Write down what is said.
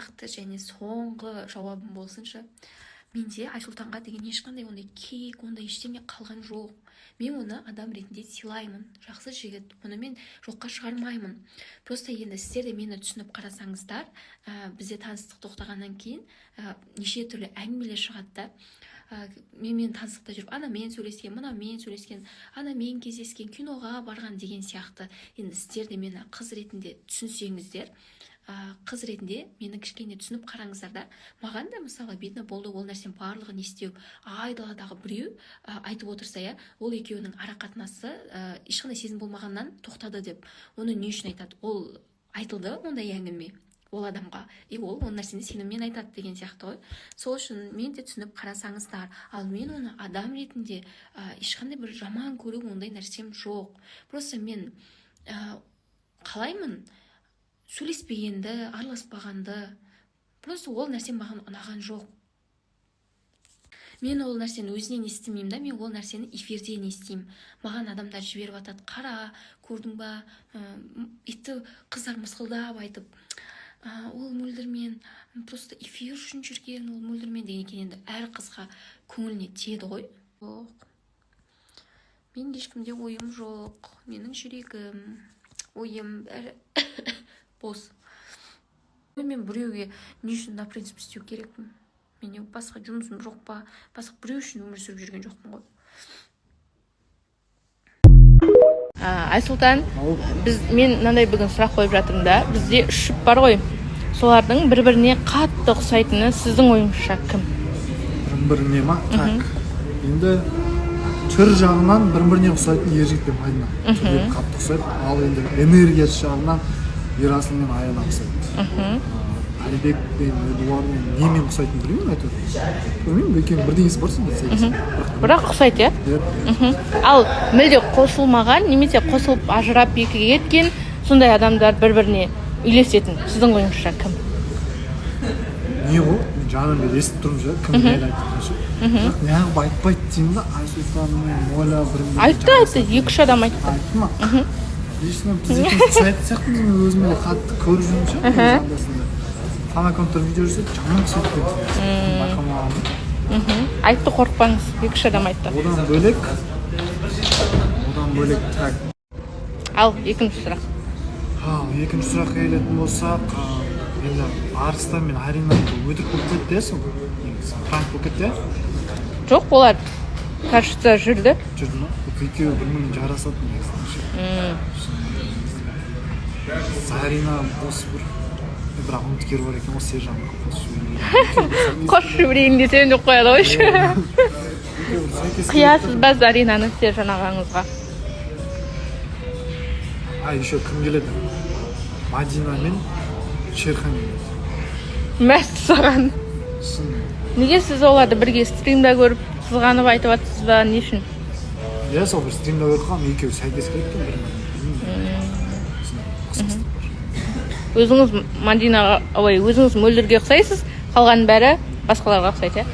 нақты және соңғы жауабым болсыншы. Менде Айсұлтанға деген ешқандай ондай кек, ондай ештеңе қалған жоқ. Мен оны адам ретінде сыйлаймын. Жақсы жігіт, оны мен жоққа шығармаймын. Просто енді сіздер де мені түсініп қарасаңыздар, бізде таныстық тоқтағаннан кейін неше түрлі әңгімелер шығады да. Мен таныстықта жүріп, анамен сөйлескен, мынамен сөйлескен, анамен кездескен, киноға барған деген сияқты. Енді сіздер де мені қыз ретінде түсінсеңіздер, қыз ретінде мені кішкене түсініп қараңыздар да. Маған да мысалы бетіне болды ол нәрсен барлығын естеу, айдаладағы біреу айтып отырса, ол екеуінің арақатынасы ешқандай сезім болмағаннан тоқтады деп. Оны не үшін айтады? Ол айтылды ондай әңгіме ол адамға, ол нәрсені сеніммен айтады деген сияқты ғой. Сол үшін мен де түсініп қарасаңыздар, ал мен оны адам ретінде ешқандай бір жаман көру ондай нәрсем жоқ. Просто мен қалаймын сөйлеспегенді, араласпағанды. Просто ол нәрсен маған ұнаған жоқ. Мен ол нәрсені өзінен естімеймін да, мен ол нәрсені эфирден естеймін. Маған адамдар жіберіп атады, қара, көрдің ба, итті қыздар мысқылдап айтып, ол мөлдірмен просто эфир үшін жүрген, ол мөлдірмен деген екен. Енді әр қызға көңіліне тиеді ғой. Мен ешкімде ойым жоқ, менің жүрегім, ойым бәрі бос. Мен біреуге не үшін на принцип істеу керекпін? Менде басқа жұмысым жоқ па? Басқа біреу үшін өмір сүріп жүрген жоқпын ғой. Айсұлтан, мен мынандай бүгін сұрақ қойып жатырмын да. Бізде 3 жұп бар ғой. Солардың бір-біріне қатты ұқсайтыны сіздің ойыңызша кім? Бір-біріне ма? Так. Енді түр жағынан бір-біріне ұқсайтын ер жігіт пен Мадина. Түрде қатты ұқсайды. Ал енді энергиясы жағынан Ерасыл мен Аяна ұқсайды. Әлібек пен Эдуард немен ұқсайтын білмеймін әйтеуір. Білмеймін, екеуінің бірдеңесі бар сонда. Бірақ ұқсайды, иә? Ал мүлде қосылмаған, немесе қосылып ажырап екіге кеткен сондай адамдар бір-біріне үйлесетін сіздің ойыңызша кім? Не ғой? Мен жаңадан бері естіп тұрмын жа, кім не айтып. Бірақ неғып айтпайды деймін да, Айсұлтан мен Моля бірін-бірін. Айтты, 2-3 адам айтты. Айтты ма? Лично біз екеуміз сайтты сияқтымыз, мен өзіме қатты көріп жүрмін ше, анда-санда. Фанаконтар видео жүрсе, жаман ұқсайды екен. Байқамағанмын. Айтты, қорықпаңыз, 2-3 адам айтты. Одан бөлек так. Ал, екінші сұрақ. Екінші сұрақ келетін болсақ, енді Арыстан мен Арина өтірік болып кетті, сол пранк болып кетті. Жоқ, олар кажется жүрді. Жүрді ма? Екеуі бір-бірімен жарасатын негізі. Зарина бос бір, бірақ үміткер бар екен, ол Сержанға қос жіберейін десем жоқ қояды ғой. Қиясыз ба Заринаны Сержан ағаңызға? Еще кім келеді? Мадина мен Шерхан келеді. Мәсті саған. Неге сіз оларды бірге стримда көріп, қызғанып айтып атсыз ба, не үшін? Иә, сол бір стримда көріп қалам, екеуі сәйкес келеді екен Өзіңіз Мадинаға, өзіңіз Мөлдірге ұқсайсыз, қалған бәрі басқаларға ұқсайды, иә?